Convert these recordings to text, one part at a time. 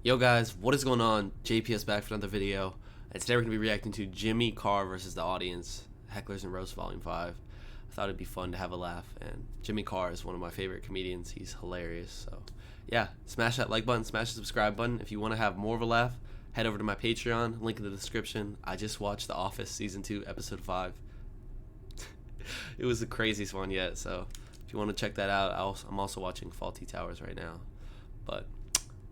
Yo guys, what is going on? JPS back for another video. And today we're going to be reacting to Jimmy Carr versus the audience, Hecklers and Roast Volume 5. I thought it'd be fun to have a laugh, and Jimmy Carr is one of my favorite comedians. He's hilarious. So yeah, smash that like button, smash the subscribe button. If you want to have more of a laugh, head over to my Patreon, link in the description. I just watched The Office Season 2, Episode 5. It was the craziest one yet, so if you want to check that out, I'm also watching Fawlty Towers right now. But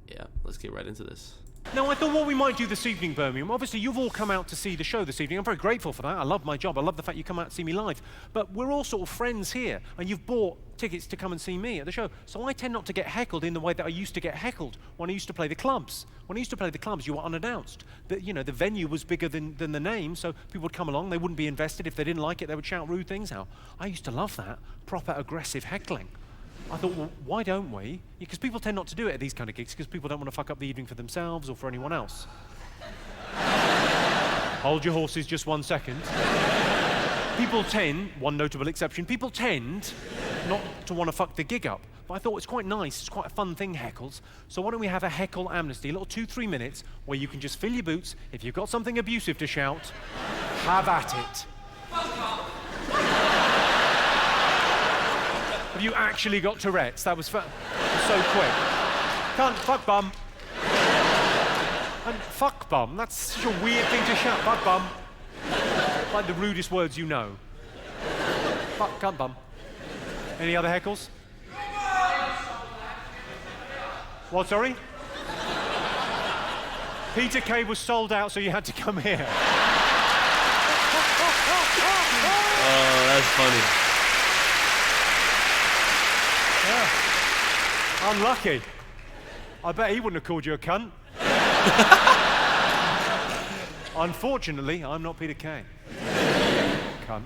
yeah, let's get right into this. Now, I thought what we might do this evening, Birmingham, obviously you've all come out to see the show this evening. I'm very grateful for that. I love my job. I love the fact you come out to see me live. But we're all sort of friends here, and you've bought tickets to come and see me at the show. So I tend not to get heckled in the way that I used to get heckled when I used to play the clubs. When I used to play the clubs, you were unannounced. The venue was bigger than the name, so people would come along. They wouldn't be invested. If they didn't like it, they would shout rude things out. I used to love that, proper aggressive heckling. I thought, well, why don't we? Because people tend not to do it at these kind of gigs because people don't want to fuck up the evening for themselves or for anyone else. Hold your horses just 1 second. People tend, one notable exception, people tend not to want to fuck the gig up. But I thought it's quite nice, it's quite a fun thing, heckles. So why don't we have a heckle amnesty, a little 2-3 minutes where you can just fill your boots. If you've got something abusive to shout, have at it. Have you actually got Tourette's? That was so quick. Cunt, fuck bum. And fuck bum, that's such a weird thing to shout. Fuck bum. Like the rudest words you know. Fuck, cunt bum. Any other heckles? What, sorry? Peter Kay was sold out, so you had to come here. Oh, that's funny. Yeah. Unlucky. I bet he wouldn't have called you a cunt. Unfortunately, I'm not Peter Kay. Cunt.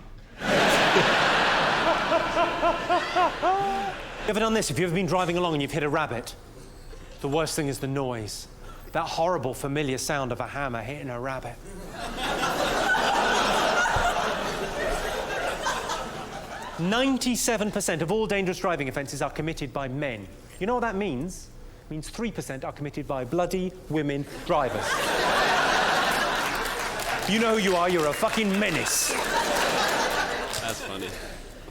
You ever done this? If you've ever been driving along and you've hit a rabbit, the worst thing is the noise. That horrible, familiar sound of a hammer hitting a rabbit. 97% of all dangerous driving offences are committed by men. You know what that means? It means 3% are committed by bloody women drivers. You know who you are, you're a fucking menace. That's funny.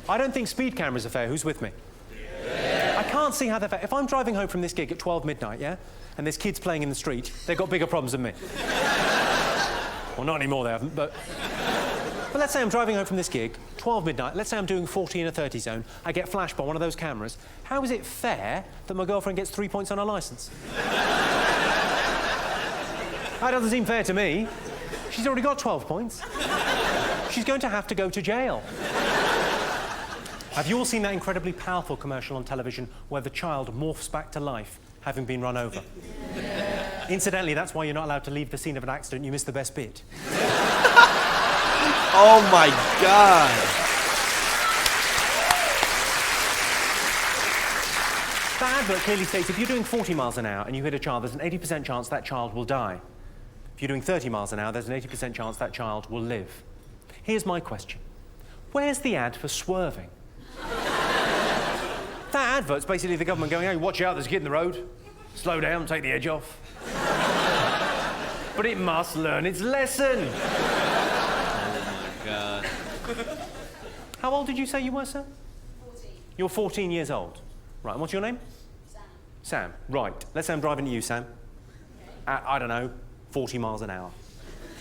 I don't think speed cameras are fair. Who's with me? Yeah. I can't see how they're fair. If I'm driving home from this gig at 12 midnight, yeah, and there's kids playing in the street, they've got bigger problems than me. Well, not anymore they haven't, but let's say I'm driving home from this gig, 12 midnight, let's say I'm doing 40 in a 30 zone, I get flashed by one of those cameras. How is it fair that my girlfriend gets 3 points on her licence? That doesn't seem fair to me. She's already got 12 points. She's going to have to go to jail. Have you all seen that incredibly powerful commercial on television where the child morphs back to life, having been run over? Incidentally, that's why you're not allowed to leave the scene of an accident. You missed the best bit. Oh my God. That advert clearly states if you're doing 40 miles an hour and you hit a child, there's an 80% chance that child will die. If you're doing 30 miles an hour, there's an 80% chance that child will live. Here's my question. Where's the ad for swerving? That advert's basically the government going, hey, watch out, there's a kid in the road. Slow down, take the edge off. But it must learn its lesson. God. How old did you say you were, sir? 14. You're 14 years old. Right, and what's your name? Sam. Sam. Right. Let's say I'm driving to you, Sam. At, I don't know, 40 miles an hour.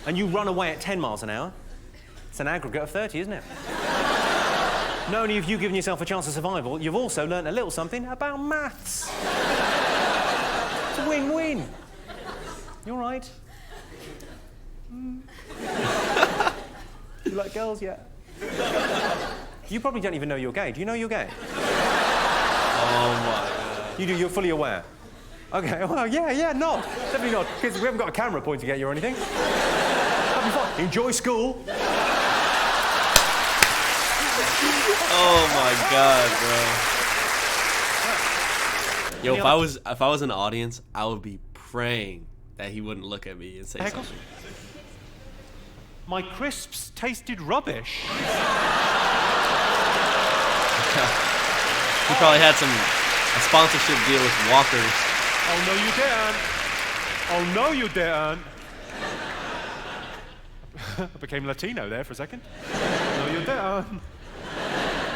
And you run away at 10 miles an hour. It's an aggregate of 30, isn't it? Not only have you given yourself a chance of survival, you've also learnt a little something about maths. It's a win-win. You all right? You like girls yet? You probably don't even know you're gay. Do you know you're gay? Oh my God. You do, you're fully aware. Okay, well, yeah, not. Definitely not, because we haven't got a camera pointing at you or anything. That'd be fun. Enjoy school. Oh my God, bro. Yo, if I was in the audience, I would be praying that he wouldn't look at me and say something. My crisps tasted rubbish. He probably had a sponsorship deal with Walkers. Oh, no, you can't. Oh, no, you didn't. I became Latino there for a second. No, you didn't.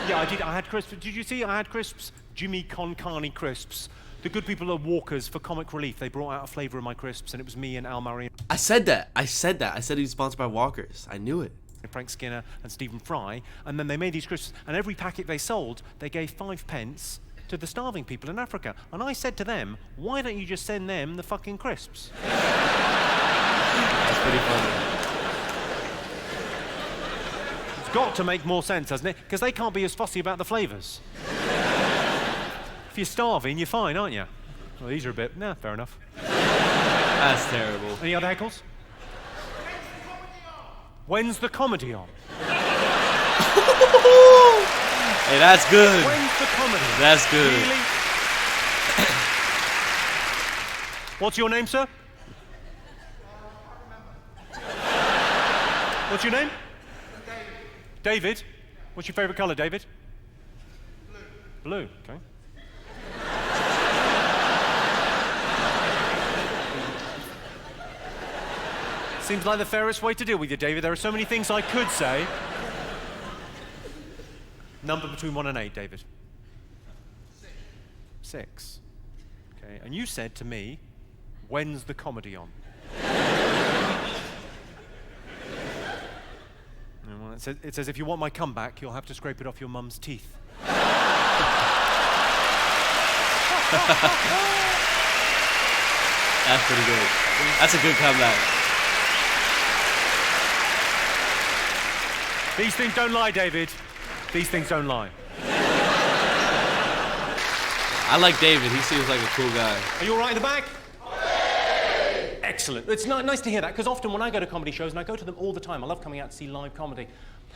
Yeah, I did. I had crisps. Did you see I had crisps? Jimmy Con Carne crisps. The good people at Walker's, for comic relief, they brought out a flavour of my crisps, and it was me and Al Murray. I said that. I said he was sponsored by Walker's. I knew it. And Frank Skinner and Stephen Fry, and then they made these crisps, and every packet they sold, they gave 5 pence to the starving people in Africa. And I said to them, why don't you just send them the fucking crisps? That's pretty funny. It's got to make more sense, hasn't it? Because they can't be as fussy about the flavours. If you're starving, you're fine, aren't you? Well, these are a bit... Nah, fair enough. That's terrible. Any other heckles? When's the comedy on? Hey, that's good. When's the comedy? That's good. Really? What's your name, sir? What's your name? David. What's your favourite colour, David? Blue. Blue, okay. Seems like the fairest way to deal with you, David. There are so many things I could say. Number between 1 and 8, David. 6. Okay, and you said to me, when's the comedy on? Well, it says if you want my comeback, you'll have to scrape it off your mum's teeth. That's pretty good. That's a good comeback. These things don't lie, David. These things don't lie. I like David. He seems like a cool guy. Are you all right in the back? Excellent. It's nice to hear that, because often when I go to comedy shows, and I go to them all the time, I love coming out to see live comedy.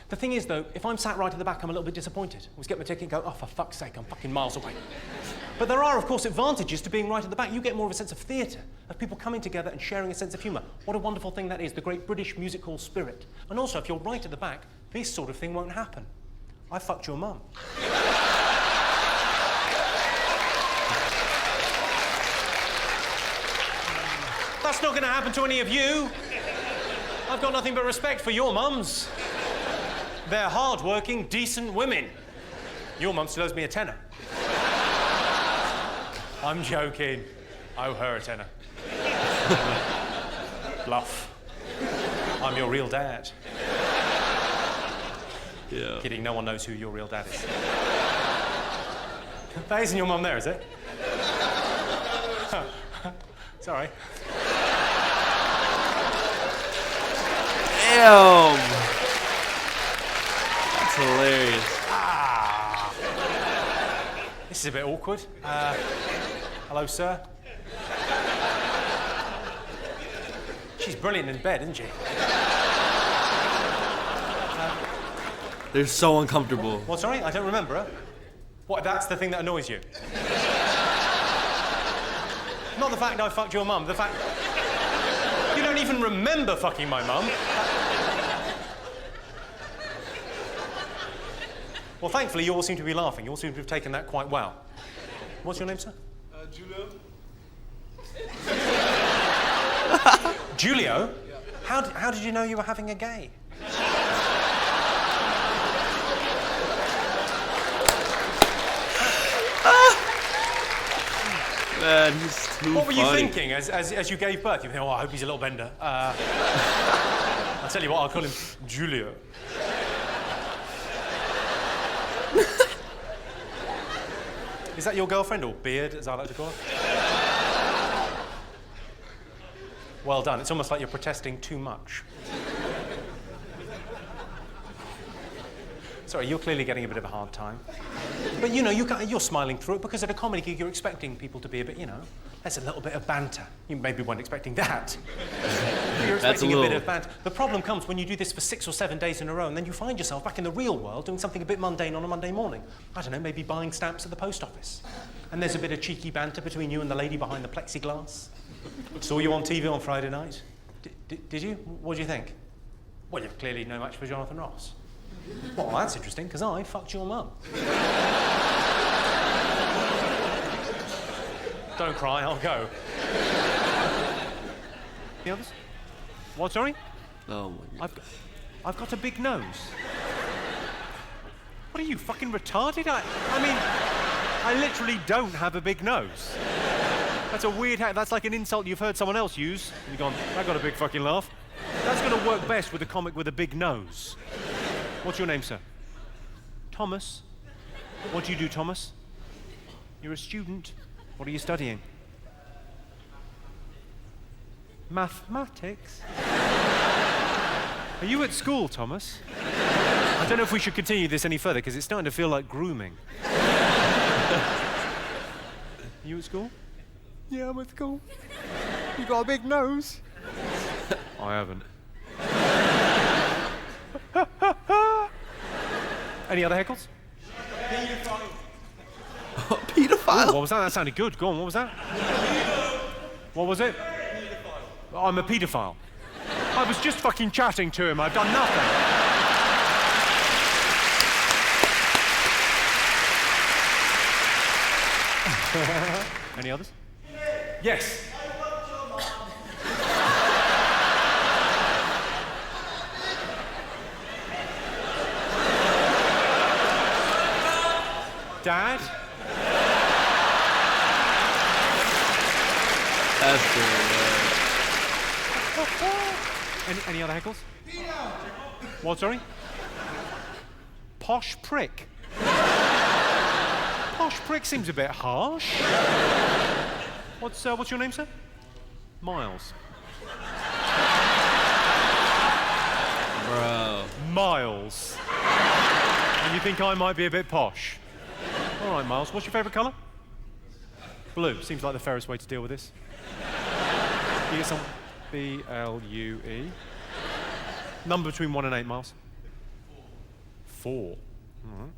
The thing is, though, if I'm sat right at the back, I'm a little bit disappointed. I always get my ticket and go, oh, for fuck's sake, I'm fucking miles away. But there are, of course, advantages to being right at the back. You get more of a sense of theatre, of people coming together and sharing a sense of humour. What a wonderful thing that is, the great British music hall spirit. And also, if you're right at the back, this sort of thing won't happen. I fucked your mum. That's not going to happen to any of you. I've got nothing but respect for your mums. They're hard-working, decent women. Your mum still owes me a tenner. I'm joking. I owe her a tenner. Bluff. I'm your real dad. Yeah. Kidding, no one knows who your real dad is. That isn't your mum there, is it? Sorry. Damn! That's hilarious. This is a bit awkward. Hello, sir. She's brilliant in bed, isn't she? They're so uncomfortable. What, sorry? I don't remember her. What, that's the thing that annoys you? Not the fact I fucked your mum, the fact... You don't even remember fucking my mum. Well, thankfully, you all seem to be laughing. You all seem to have taken that quite well. What's your name, sir? Julio. Julio? Yeah. How did you know you were having a gay? Man, he's too What were you funny. thinking as you gave birth? You think, oh, I hope he's a little bender. I'll tell you what, I'll call him Julio. Is that your girlfriend, or beard, as I like to call her? Well done. It's almost like you're protesting too much. Sorry, you're clearly getting a bit of a hard time. But, you know, you're smiling through it because at a comedy gig you're expecting people to be a bit, you know, there's a little bit of banter. You maybe weren't expecting that. You're expecting a bit of banter. The problem comes when you do this for 6 or 7 days in a row and then you find yourself back in the real world doing something a bit mundane on a Monday morning. I don't know, maybe buying stamps at the post office. And there's a bit of cheeky banter between you and the lady behind the plexiglass. Saw you on TV on Friday night. Did you? What do you think? Well, you're clearly no match for Jonathan Ross. Well, that's interesting, because I fucked your mum. Don't cry, I'll go. The others? What, sorry? Oh my God. I've got a big nose. What are you, fucking retarded? I mean, I literally don't have a big nose. That's a weird that's like an insult you've heard someone else use. And you've gone, I got a big fucking laugh. That's going to work best with a comic with a big nose. What's your name, sir? Thomas. What do you do, Thomas? You're a student. What are you studying? Mathematics? Are you at school, Thomas? I don't know if we should continue this any further because it's starting to feel like grooming. Are you at school? Yeah, I'm at school. You got a big nose. I haven't. Any other heckles? Pedophile. Ooh, what was that? That sounded good. Go on, what was that? What was it? I'm a paedophile. I was just fucking chatting to him. I've done nothing. Any others? Yes. Dad? That's good. Any other heckles? What, sorry? Posh prick. Posh prick seems a bit harsh. What's your name, sir? Miles. Bro. Miles. And you think I might be a bit posh? All right, Miles. What's your favourite colour? Blue. Seems like the fairest way to deal with this. You get some B-L-U-E. Number between 1 and 8, Miles. 4. All right.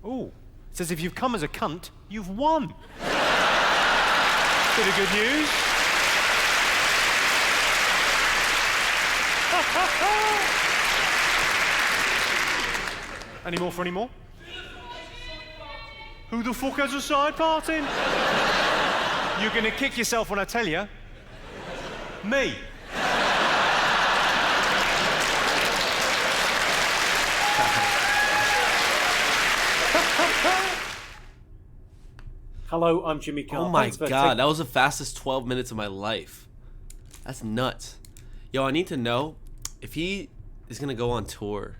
Ooh. It says if you've come as a cunt, you've won. Bit of good news. Any more for any more? Who the fuck has a side parting? You're gonna kick yourself when I tell you. Me. Hello, I'm Jimmy Carr. Oh my God, that was the fastest 12 minutes of my life. That's nuts. Yo, I need to know if he is gonna go on tour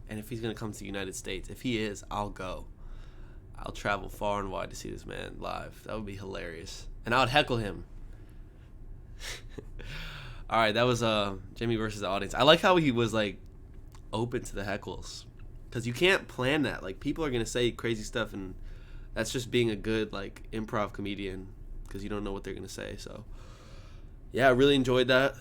and if he's gonna come to the United States. If he is, I'll go. I'll travel far and wide to see this man live. That would be hilarious. And I would heckle him. All right, that was Jimmy versus the audience. I like how he was like open to the heckles, because you can't plan that. Like, people are gonna say crazy stuff, and that's just being a good like improv comedian, because you don't know what they're gonna say. So yeah, I really enjoyed that.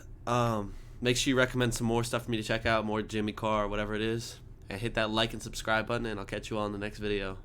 Make sure you recommend some more stuff for me to check out, more Jimmy Carr, whatever it is, and hit that like and subscribe button, and I'll catch you all in the next video.